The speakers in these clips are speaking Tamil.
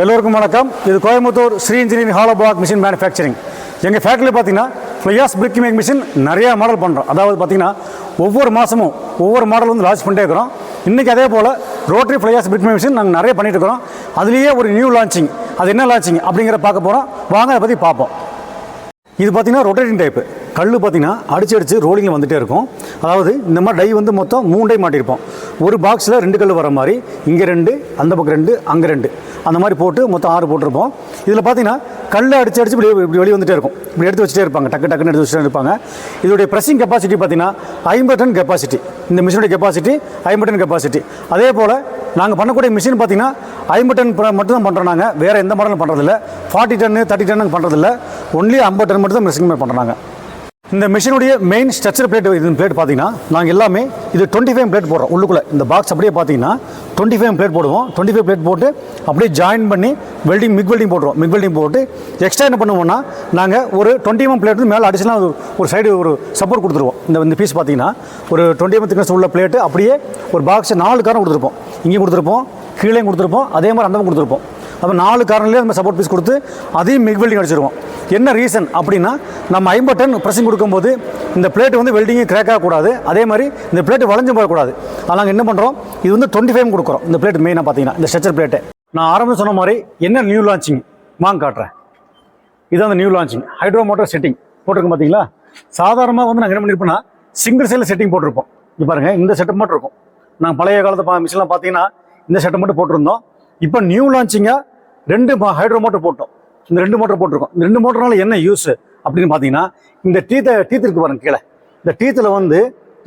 எல்லோருக்கும் வணக்கம். இது Coimbatore Sri engineering hollow block machine manufacturing. எங்கள் ஃபேக்ட்ரியில் பார்த்தீங்கன்னா ஃப்ளையாஸ் பிரிக் மேக் மிஷின் நிறையா மாடல் பண்ணுறோம். அதாவது பார்த்தீங்கன்னா ஒவ்வொரு மாதமும் ஒவ்வொரு மாடல் வந்து லான்ச் பண்ணிட்டே இருக்கிறோம். இன்றைக்கி அதே போல் rotary fly ash brick make machine நாங்கள் நிறைய பண்ணிட்டு இருக்கிறோம். அதுலேயே ஒரு நியூ லான்ச்சிங், அது என்ன லான்ச்சிங் அப்படிங்கிற பார்க்க போகிறோம். வாங்க அதை பற்றி பார்ப்போம். இது பார்த்தீங்கன்னா ரொட்டேட்டிங் டைப்பு. கல் பார்த்தீங்கன்னா அடிச்சு ரோலிங்கில் வந்துகிட்டே இருக்கும். அதாவது இந்த மாதிரி டை வந்து மொத்தம் 3 டை மாட்டியிருப்போம். ஒரு பாக்ஸில் 2 கல் வர மாதிரி, இங்கே 2, அந்த பக்கம் 2, அங்கே 2, அந்த மாதிரி போட்டு மொத்தம் 6 போட்டிருப்போம். இதில் பார்த்தீங்கன்னா கல் அடிச்சு இப்படி வெளியே வந்துகிட்டே இருக்கும். இப்படி எடுத்து வச்சுட்டே இருப்பாங்க, டக்குன்னு எடுத்து வச்சுட்டே இருப்பாங்க. இதோடைய ப்ரெஸ்ஸிங் கெப்பாசிட்டி பார்த்தீங்கன்னா 50 டன் கெப்பாசிட்டி. இந்த மிஷினுடைய கெப்பாசிட்டி 50 டன் கெப்பாசிட்டி. அதே போல் நாங்கள் பண்ணக்கூடிய மிஷின் பார்த்தீங்கன்னா 50 டன் மட்டும் தான் பண்ணுறோம். நாங்கள் வேறு எந்த மாடலும் பண்ணுறதில்ல. 40 டன் 30 டன் பண்ணுறதில்ல. ஒன்லி 50 டன் மட்டும் தான் மிஷின் பண்ணுறாங்க. இந்த மிஷினுடைய மெயின் ஸ்ட்ரக்சர் பிளேட், இது பிளேட் பார்த்தீங்கன்னா நாங்கள் எல்லாமே இது 25 பிளேட் போடுறோம். உள்ளுக்குள்ளே இந்த பாக்ஸ் அப்படியே பார்த்தீங்கன்னா 25 பிளேட் போடுவோம். 25 பிளேட் போட்டு அப்படியே ஜாயின் பண்ணி மிக் வெல்டிங் போட்டுருவோம். மிக் வெல்டிங் போட்டு எக்ஸ்ட்ரா என்ன பண்ணுவோம்னா நாங்கள் ஒரு 20 பிளேட் வந்து மேலே அடிஷனலாக ஒரு சைடு ஒரு சப்போர்ட் கொடுத்துருவோம். இந்த பீஸ் பார்த்தீங்கன்னா ஒரு 20 திக்னஸ் உள்ள பிளேட்டு அப்படியே ஒரு பாக்ஸ் 4 காரம் கொடுத்துருப்போம். இங்கேயும் கொடுத்துருப்போம், கீழே கொடுத்துருப்போம், அதே மாதிரி அந்த கொடுத்துருப்போம். அப்போ 4 காரணங்களே நம்ம சப்போர்ட் பீஸ் கொடுத்து அதையும் மிக் வெல்டிங் அடிச்சிருவோம். என்ன ரீசன் அப்படின்னா நம்ம 50 டன் ப்ரெஸ்ஸிங் கொடுக்கும்போது இந்த பிளேட் வந்து வெல்டிங்கு கிராக் ஆகக்கூடாது. அதே மாதிரி இந்த பிளேட் வளைஞ்சு போகக்கூடாது. அதனால் என்ன பண்ணுறோம், இது வந்து 25 கொடுக்குறோம். இந்த பிளேட் மெயினாக பார்த்தீங்கன்னா இந்த ஸ்ட்ரக்சர் பிளேட்டு நான் ஆரம்பம் சொன்ன மாதிரி என்ன நியூ லான்ச்சிங் வாங்க காட்டுறேன். இதுதான் அந்த new launching hydro motor setting போட்டிருக்கோம். பார்த்தீங்களா, சாதாரணமாக வந்து நாங்கள் என்ன பண்ணியிருப்போம்னா சிங்கிள் சைடில் செட்டிங் போட்டிருப்போம். இது பாருங்கள், இந்த செட்டப் மட்டும் இருக்கும். நாங்கள் பழைய காலத்து மிஷின்லாம் பார்த்தீங்கன்னா இந்த செட்டப் மட்டும் போட்டிருந்தோம். இப்போ நியூ லான்ச்சிங்காக 2 ஹைட்ரோ மோட்டர் போட்டோம். இந்த 2 மோட்டர் போட்டிருக்கோம். இந்த 2 மோட்டர்னால என்ன யூஸ் அப்படின்னு பார்த்தீங்கன்னா, இந்த டீத் இருக்கு பாருங்க கீழே. இந்த டீத்தில் வந்து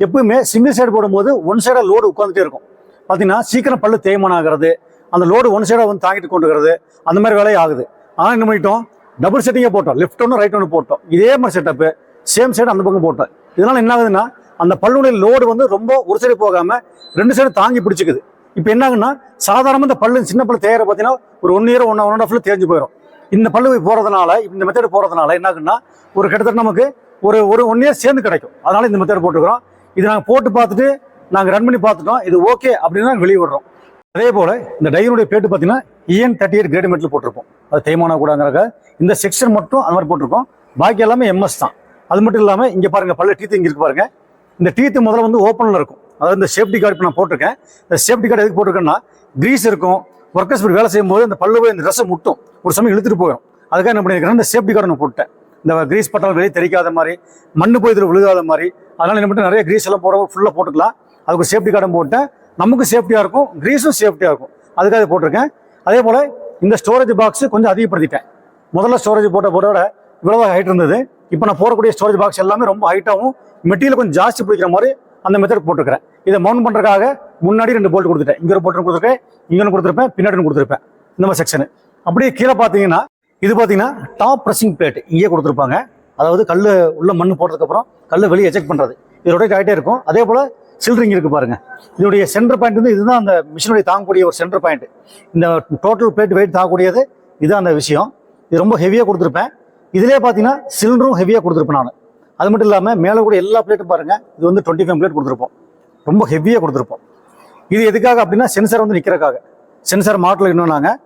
எப்பவுமே சிங்கிள் சைடு போடும்போது ஒன் சைடாக லோடு உட்காந்துட்டே இருக்கும். பார்த்தீங்கன்னா சீக்கிரம் பல்லு தேய்மானம் ஆகிறது, அந்த லோடு ஒன் சைடாக வந்து தாங்கிட்டு கொண்டுக்கிறது, அந்த மாதிரி வேலையே ஆகுது. ஆனால் என்ன பண்ணிட்டோம், டபுள் செட்டிங்கே போட்டோம். லெஃப்ட் ஒன்று ரைட் ஒன்று போட்டோம். இதே மாதிரி செட்டப்பு சேம் சைடு அந்த பக்கம் போட்டோம். இதனால் என்ன ஆகுதுன்னா அந்த பல்லுடைய லோடு வந்து ரொம்ப ஒரு சைடு போகாமல் 2 சைடு தாங்கி பிடிச்சிக்குது. இப்போ என்ன ஆகுன்னா சாதாரணமாக இந்த பல்லு சின்ன பல்லு தேயிற பார்த்தீங்கன்னா ஒரு 1 இயர் 1.5 தேஞ்சு போயிடும். இந்த பல்லு போகிறதுனால, இந்த மெத்தட் போகிறதுனால என்ன ஆகுன்னா ஒரு கிட்டத்தட்ட நமக்கு ஒரு 1 இயர் சேர்ந்து கிடைக்கும். அதனால இந்த மெத்தட் போட்டுக்கிறோம். இது நாங்கள் போட்டு பார்த்துட்டு நாங்கள் ரன் பண்ணி பார்த்துட்டோம். இது ஓகே அப்படின்னு நாங்கள் வெளியே விடுறோம். அதே போல் இந்த டைனுடைய பிளேட்டு பார்த்தீங்கன்னா EN38 கிரேட் மெட்டில் போட்டிருப்போம். அது தேய்மானம் கூடங்கிறக்க இந்த செக்ஷன் மட்டும் அந்த மாதிரி போட்டிருக்கோம். பாக்கி எல்லாமே MS தான். அது மட்டும் இல்லாமல் இங்கே பாருங்கள் பல்லு டீத்து இங்கே இருக்கு பாருங்கள். இந்த டீத்து முதல்ல வந்து ஓப்பனில் இருக்கும். அதாவது இந்த சேஃப்டி கார்டு இப்போ நான் போட்டிருக்கேன். இந்த சேஃப்டி கார்டு எதுக்கு போட்டிருக்கேன்னா கிரீஸ் இருக்கும், ஒர்க்கர்ஸ் வேலை செய்யும்போது இந்த பல்லுவை இந்த ட்ரெஸ்ஸை முட்டும், ஒரு சமயம் இழுத்துட்டு போயிடும். அதுக்காக என்ன பண்ணியிருக்கிறேன், இந்த சேஃப்டி கார்டு நான் போட்டேன். இந்த கிரீஸ் பட்டால் வெளியே தெரிக்காத மாதிரி, மண்ணு போய் இதில் விழுகாத மாதிரி. அதனால் என்ன பண்ணிட்டு நிறைய கிரீஸ் எல்லாம் ஃபுல்லாக போட்டுக்கலாம். அதுக்கு ஒரு சேஃப்டி கார்டும் போட்டேன். நமக்கு சேஃப்டியாக இருக்கும், கிரீஸும் சேஃப்டியாக இருக்கும். அதுக்காக போட்டிருக்கேன். அதே போல் இந்த ஸ்டோரேஜ் பாக்ஸ் கொஞ்சம் அதிகப்படுத்திட்டேன். முதல்ல ஸ்டோரேஜ் போட்டோட இவ்வளோ ஹைட் இருந்தது. இப்போ நான் போடக்கூடிய ஸ்டோரேஜ் பாக்ஸ் எல்லாமே ரொம்ப ஹைட்டாகவும் மெட்டீரியல் கொஞ்சம் ஜாஸ்தி பிடிக்கிற மாதிரி அந்த மெத்தட் போட்டுருக்கிறேன். இதை மவுண்ட் பண்ணுறதுக்காக முன்னாடி 2 போல்ட் கொடுத்துட்டேன். இங்கே ஒரு போல்ட் கொடுத்துருக்கேன், இங்கே ஒன்று கொடுத்துருப்பேன், பின்னாடி கொடுத்துருப்பேன். இந்த மாதிரி செக்ஷனு அப்படியே கீழே பார்த்தீங்கன்னா இது பார்த்தீங்கன்னா டாப் ப்ரெஸ்ஸிங் பிளேட் இங்கே கொடுத்துருப்பாங்க. அதாவது கல் உள்ள மண் போட்டதுக்கப்புறம் கல் வெளியே எஜெக்ட் பண்ணுறது. இது ரொட்டேட் ஆகிட்டே இருக்கும். அதே போல் சில்ரிங் இருக்குது பாருங்கள். இதனுடைய சென்டர் பாயிண்ட் வந்து இதுதான் அந்த மிஷினுடைய தாங்கக்கூடிய ஒரு சென்டர் பாயிண்ட். இந்த டோட்டல் பிளேட் வெயிட் தாங்கக்கூடியது இதுதான் அந்த விஷயம். இது ரொம்ப ஹெவியாக கொடுத்துருப்பேன். இதிலே பார்த்தீங்கன்னா சிலிண்டரும் ஹெவியாக கொடுத்துருப்பேன் நான். அது மட்டும் இல்லாமல் மேலே கூட எல்லா பிளேட்டும் பாருங்கள். இது வந்து 25 பிளேட் கொடுத்துருப்போம். ரொம்ப ஹெவியாக கொடுத்துருப்போம். இது எதுக்காக அப்படின்னா சென்சார் வந்து நிற்கிறக்காக. சென்சார் மாட்டல இன்னும் நாங்கள்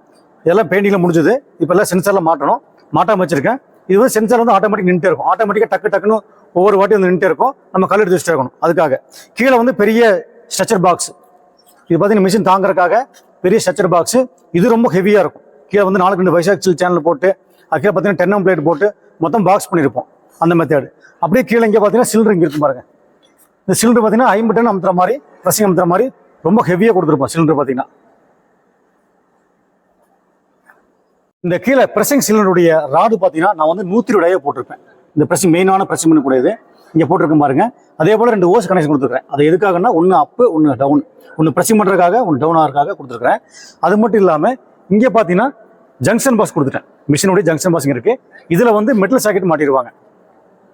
இதெல்லாம் பெயிண்டிங்கில் முடிஞ்சது. இப்போ எல்லாம் சென்சாரில் மாட்டணும். மாட்டாமல் வச்சிருக்கேன். இது வந்து சென்சார் வந்து ஆட்டோமேட்டிக் நின்றுட்டே இருக்கும். ஆட்டோமேட்டிக்காக டக்குன்னு ஒவ்வொரு வாட்டி வந்து நின்றுட்டே இருக்கும். நம்ம கல் எடுத்து வச்சுட்டே இருக்கணும். அதுக்காக கீழே வந்து பெரிய ஸ்ட்ரக்சர் பாக்ஸ். இது பார்த்தீங்கன்னா மிஷின் தாங்கிறதுக்காக பெரிய ஸ்ட்ரக்சர் பாக்ஸ். இது ரொம்ப ஹெவியாக இருக்கும். கீழே வந்து 4 வைசாக் சேனல் போட்டு அதுக்கே பார்த்தீங்கன்னா 10 பிளேட் போட்டு மொத்தம் பாக்ஸ் பண்ணியிருப்போம். அந்த மெத்தேடு அப்படியே கீழே இங்கே பார்த்தீங்கன்னா சிலிண்டர் இருக்கும் பாருங்கள். இந்த சிலிண்டர் பார்த்தீங்கன்னா 50 டன் அமுத்துற மாதிரி, ப்ரெஸ்ஸிங் அமுத்துற மாதிரி ரொம்ப ஹெவியாக கொடுத்துருப்போம். சிலிண்டர் பார்த்தீங்கன்னா இந்த கீழே ப்ரெஸ்ஸிங் சிலிண்டருடைய ராடு பார்த்தீங்கன்னா நான் வந்து 120 போட்டிருப்பேன். இந்த ப்ரெஸ்ஸிங் மெயினான ப்ரெஸ்ஸிங் பண்ணக்கூடியது இங்கே போட்டிருக்கேன் பாருங்க. அதே போல் 2 ஓஸ் கனெக்ஷன் கொடுத்துருக்கேன். அது எதுக்காகனா ஒன்று அப்பு ஒன்று டவுன், ஒன்று ப்ரெஸ்ஸிங் பண்ணுறதுக்காக ஒன்று டவுன் ஆகிறதுக்காக கொடுத்துருக்கேன். அது மட்டும் இல்லாமல் இங்கே பார்த்தீங்கன்னா ஜங்ஷன் பாக்ஸ் கொடுத்துட்டேன். மிஷினுடைய ஜங்ஷன் பாக்ஸ் இருக்குது. இதில் வந்து மெட்டல் சாக்கெட் மாட்டிடுவாங்க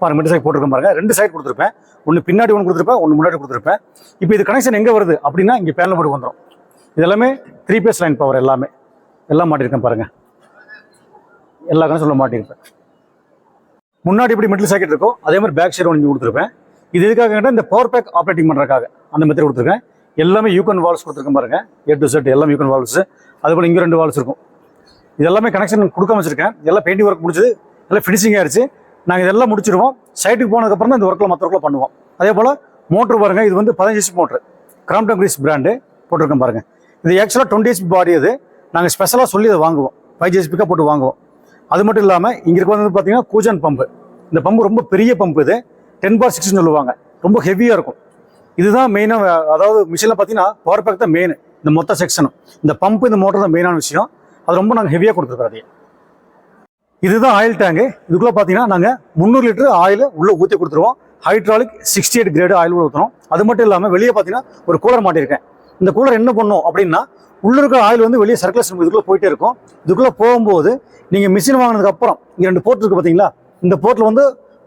பாருங்க. மெட்டல் சாக்கெட் போட்டிருக்கேன் பாருங்க. 2 சைட் கொடுத்துருப்பேன். ஒன்று பின்னாடி ஒன்று கொடுத்துருப்பேன், ஒன்று முன்னாடி கொடுத்துருப்பேன். இப்போ இது கனெக்ஷன் எங்கே வருது அப்படின்னா இங்கே பேனல் போர்டு வந்துடும். இது எல்லாமே 3 பேஸ் லைன் பவர் எல்லாம் மாட்டியிருக்கேன் பாருங்கள். எல்லா கனெக்ஷன் சொல்ல மாட்டியிருப்பேன். முன்னாடி எப்படி மெட்டல் சாக்கெட் இருக்கோ அதே மாதிரி பேக் சைடு ஒன்று கொடுத்துருப்பேன். இது எதுக்காக கேட்டால் இந்த பவர் பேக் ஆப்ரேட்டிங் பண்ணுறதுக்காக அந்த மெத்தட் கொடுத்துருக்கேன். எல்லாமே யூகன் வால்ஸ் கொடுத்துருக்கேன் பாருங்க. A to Z எல்லாமே யூகன் வால்ஸ். அதுபோல் இங்கே 2 வால்ஸ் இருக்கும். இது எல்லாமே கனெக்ஷன் கொடுக்க வச்சிருக்கேன். எல்லாம் பெயிண்டிங் ஒர்க் முடிச்சது, எல்லாம் ஃபினிஷிங் ஆயிடுச்சு. நாங்கள் இதெல்லாம் முடிச்சிருவோம். சைட்டுக்கு போனதுக்கப்புறம் தான் இந்த ஒர்க்கில் மற்ற ஒர்க்கில் பண்ணுவோம். அதே போல் மோட்ரு பாருங்கள், இது வந்து 15 HP motor, Crompton Greaves brand போட்டிருக்கேன் பாருங்கள். இது ஆக்சுவலாக 20 HP பாடி. இது நாங்கள் ஸ்பெஷலாக சொல்லி அதை வாங்குவோம், 5 HP போட்டு வாங்குவோம். அது மட்டும் இல்லாமல் இங்கே இருக்க வந்து பார்த்தீங்கன்னா கூஜன் பம்பு. இந்த பம்பு ரொம்ப பெரிய பம்பு. இது 10/6 சொல்லுவாங்க, ரொம்ப ஹெவியாக இருக்கும். இதுதான் மெயினாக, அதாவது மிஷினில் பார்த்தீங்கன்னா பவர் பேக் தான் மெயின். இந்த மொத்த செக்ஷனும் இந்த பம்பு இந்த மோட்டர் தான் மெயினான விஷயம். அது ரொம்ப நாங்கள் ஹெவியாக கொடுத்துருக்கோம். அதே இதுதான் ஆயில் டேங்கு. இதுக்குள்ளே பார்த்தீங்கன்னா நாங்கள் 300 லிட்டர் ஆயில் உள்ளே ஊற்றி கொடுத்துருவோம். ஹைட்ராலிக் 68 கிரேடு ஆயில் உள்ள ஊற்றுறோம். அது மட்டும் இல்லாமல் வெளியே பார்த்தீங்கன்னா ஒரு கூலர் மாட்டியிருக்கேன். இந்த கூலர் என்ன பண்ணும் அப்படின்னா, உள்ள இருக்க ஆயில் வந்து வெளியே சர்க்குலேஷன் இதுக்குள்ளே போயிட்டே இருக்கும். இதுக்குள்ளே போகும்போது நீங்கள் மிஷின் வாங்கினதுக்கு அப்புறம் இங்கே 2 போர்ட் இருக்குது பார்த்தீங்களா, இந்த போர்ட்டில் வந்து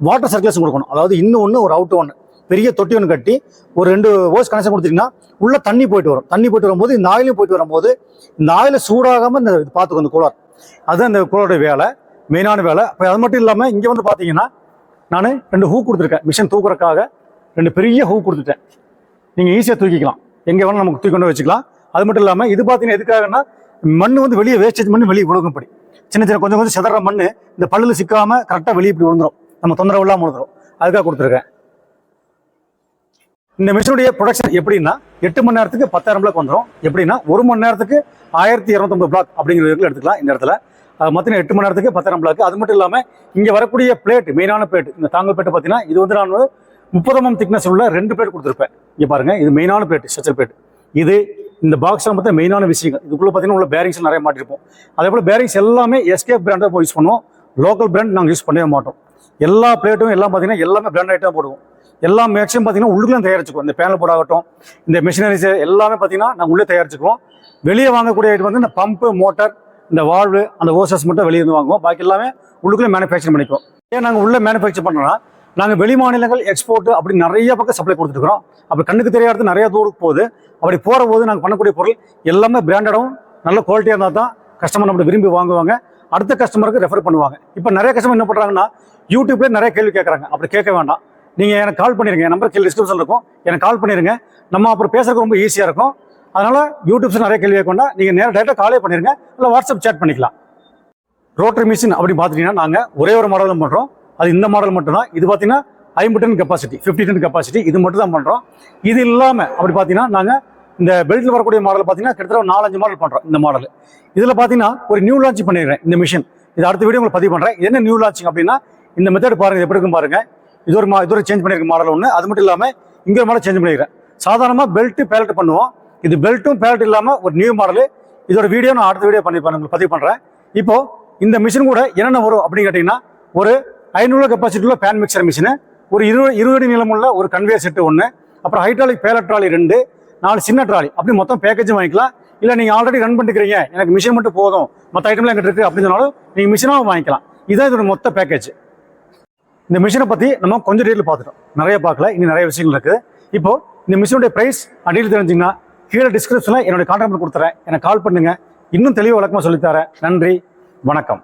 வாட்டர் சர்க்குலேஷன் கொடுக்கணும். அதாவது இன்னும் ஒன்று ஒரு அவுட் ஒன்று பெரிய தொட்டி ஒன்று கட்டி ஒரு 2 ஹோஸ் கனெக்ஷன் கொடுத்தீங்கன்னா உள்ள தண்ணி போயிட்டு வரும். தண்ணி போயிட்டு வரும்போது இந்த ஆயிலையும் போயிட்டு வரும்போது இந்த ஆயிலை சூடாகாமல் இந்த இது பார்த்துக்கும் இந்த கூலர். அதுதான் இந்த கூலரோட வேலை, மெயினான வேலை. இப்போ அது மட்டும் இல்லாமல் இங்கே வந்து பார்த்தீங்கன்னா நான் 2 ஹூக் கொடுத்துருக்கேன். மிஷின் தூக்குறதுக்காக 2 பெரிய ஹூக் கொடுத்துட்டேன். நீங்கள் ஈஸியாக தூக்கிக்கலாம், எங்கே வேணால் நமக்கு தூக்கி கொண்டு வச்சுக்கலாம். அது மட்டும் இல்லாமல் இது பார்த்தீங்கன்னா எதுக்காகன்னா, மண் வந்து வெளியே வேஸ்டேஜ் பண்ணி வெளியே விழுகும்படி சின்ன சின்ன கொஞ்சம் கொஞ்சம் சிதற மண் இந்த பல்லில் சிக்காமல் கரெக்டாக வெளியே இப்படி விழுந்துடும், நம்ம தொந்தரவு இல்லாமல் விழுந்துடும். அதுக்காக கொடுத்துருக்கேன். இந்த மிஷினுடைய ப்ரொடக்ஷன் எப்படின்னா 8 மணி நேரத்துக்கு 10,000 பிளாக் வந்துடும். எப்படின்னா 1 மணி நேரத்துக்கு 1250 பிளாக் அப்படிங்கிறது எடுத்துக்கலாம். இந்த இடத்துல மொத்தம் 8 மணி நேரத்துக்கு 10,000 பிளாக். அது மட்டும் இல்லாமல் இங்கே வரக்கூடிய பிளேட், மெயினான பிளேட், இந்த தாங்கல் பிளேட் பார்த்தீங்கன்னா இது வந்து நான் 30 mm திக்னஸ் உள்ள 2 பிளேட் கொடுத்துருப்பேன். இங்கே பாருங்கள், இது மெயினான பிளேட், ஸ்ட்ரக்சர் பிளேட். இது இந்த பாக்ஸில் மொத்தம் மெயினான விஷயங்கள். இதுக்குள்ளே பார்த்தீங்கன்னா உள்ள பேரிங்ஸ் நிறைய மாட்டிருப்போம். அதே போல் பேரிங்ஸ் எல்லாமே எஸ்கேப் பிராண்டாக போய் யூஸ் பண்ணுவோம். லோக்கல் பிராண்ட் நாங்கள் யூஸ் பண்ணவே மாட்டோம். எல்லா பிளேட்டும் எல்லாம் பார்த்தீங்கன்னா எல்லாமே பிராண்ட் ஐட்டம் போடுவோம். எல்லாம் மேக்ஸிமம் பார்த்தீங்கன்னா உள்ளுக்குலாம் தயாரிச்சுக்குவோம். இந்த பேனல் போர்ட் ஆகட்டும், இந்த மிஷினரிஸ் எல்லாமே பார்த்தீங்கன்னா நாங்கள் உள்ளே தயாரிச்சுக்குவோம். வெளியே வாங்கக்கூடிய ஐட்டம் வந்து இந்த பம்பு, மோட்டார், இந்த வால்வு, அந்த ஓசஸ் மட்டும் வெளியே இருந்து வாங்குவோம். பாக்கி எல்லாமே உள்ளுக்குள்ளே மேனுஃபேக்சர் பண்ணிக்குவோம். ஏன் நாங்கள் உள்ளே மேனுஃபேக்சர் பண்ணோம்னா, நாங்கள் வெளி மாநிலங்கள் எக்ஸ்போர்ட் அப்படி நிறைய பக்கம் சப்ளை கொடுத்துருக்குறோம். அப்படி கண்ணுக்கு தெரியாத நிறைய தூரத்துக்கு போகுது. அப்படி போகிற போது நாங்கள் பண்ணக்கூடிய பொருள் எல்லாமே பிராண்டடும் நல்ல குவாலிட்டியாக இருந்தால் தான் கஸ்டமர் நம்மளை விரும்பி வாங்குவாங்க, அடுத்த கஸ்டமருக்கு ரெஃபர் பண்ணுவாங்க. இப்போ நிறைய கஸ்டமர் என்ன பண்ணுறாங்கன்னா, யூடியூப்லேயே நிறைய கேள்வி கேட்குறாங்க. அப்படி கேட்க வேண்டாம், நீங்கள் எனக்கு கால் பண்ணிடுங்க. என் நம்பர் கீழே டிஸ்கிரிப்ஷன் இருக்கும், எனக்கு கால் பண்ணிடுங்க. நம்ம அப்புறம் பேசுறதுக்கு ரொம்ப ஈஸியாக இருக்கும். அதனால் யூடியூப்ஸில் நிறைய கேள்வி கேட்க வேண்டாம், நீங்கள் நேராக டேரெக்டாக காலே பண்ணிடுங்க, இல்லை வாட்ஸ்அப் சேட் பண்ணிக்கலாம். ரோட்டரி மிஷின் அப்படி பார்த்துட்டிங்கன்னா நாங்கள் ஒரே ஒரு மாடலும் பண்ணுறோம். அது இந்த மாடல் மட்டும்தான். இது பார்த்தீங்கன்னா 50 டன் கெப்பாசிட்டி, 50 டன் கெப்பாசிட்டி, இது மட்டும் தான் பண்ணுறோம். இது இல்லாமல் அப்படி பார்த்தீங்கன்னா நாங்கள் இந்த பெல்ட்டில் வரக்கூடிய மாடல் பார்த்தீங்கன்னா கிட்டத்தட்ட 4-5 மாடல் பண்ணுறோம். இந்த மாடல் இதில் பார்த்தீங்கன்னா ஒரு நியூ லான்ச் பண்ணிடுறேன் இந்த மிஷின். இது அடுத்த வீடியோ உங்களுக்கு பதிவு பண்ணுறேன். என்ன நியூ லான்ச்சிங் அப்படின்னா, இந்த மெத்தட் பாருங்கள், எப்படி இருக்கும் பாருங்கள். இது ஒரு சேஞ்ச் பண்ணியிருக்க மாடல் ஒன்று. அது மட்டும் இல்லாமல் இங்கே ஒரு மாடல் சேஞ்ச் பண்ணிக்கிறேன். சாதாரணமாக பெல்ட்டு பேலட் பண்ணுவோம். இது பெல்ட்டும் பேலட் இல்லாமல் ஒரு நியூ மாடல். இதோட வீடியோ நான் அடுத்த வீடியோ உங்களுக்கு பதிவு பண்ணுறேன். இப்போது இந்த மிஷின் கூட என்னென்ன வரும் அப்படின்னு கேட்டிங்கன்னா, ஒரு 500 கெப்பாசிட்டி உள்ள பேன் மிக்சர் மிஷினு, ஒரு 20 அடி நீளமுள்ள ஒரு கன்வேயர் செட்டு ஒன்று, அப்புறம் ஹைட்ராலிக் பேலட் ட்ராலி 2, 4 சின்ன ட்ராலி, அப்படி மொத்தம் பேக்கேஜும் வாங்கிக்கலாம். இல்லை நீங்கள் ஆல்ரெடி ரன் பண்ணிக்கிறீங்க, எனக்கு மிஷின் மட்டும் போதும், மற்ற ஐட்டம்லாம் எங்கிட்ட இருக்குது அப்படின்னு சொன்னாலும் நீங்கள் மிஷினாக வாங்கிக்கலாம். இதுதான் இதோட மொத்த பேக்கேஜ். இந்த மிஷினை பற்றி நம்ம கொஞ்சம் டீட்டெயில் பார்த்துட்டோம், நிறைய பார்க்கல, இன்னும் நிறைய விஷயங்கள் இருக்குது. இப்போது இந்த மிஷினுடைய ப்ரைஸ் டீட்டெயில் தெரிஞ்சிங்கன்னா கீழே டிஸ்கிரிப்ஷனில் என்னுடைய கான்டாக்ட் நம்பர் கொடுத்துறேன், எனக்கு கால் பண்ணுங்கள், இன்னும் தெளிவாக விளக்கமாக சொல்லித்தரேன். நன்றி, வணக்கம்.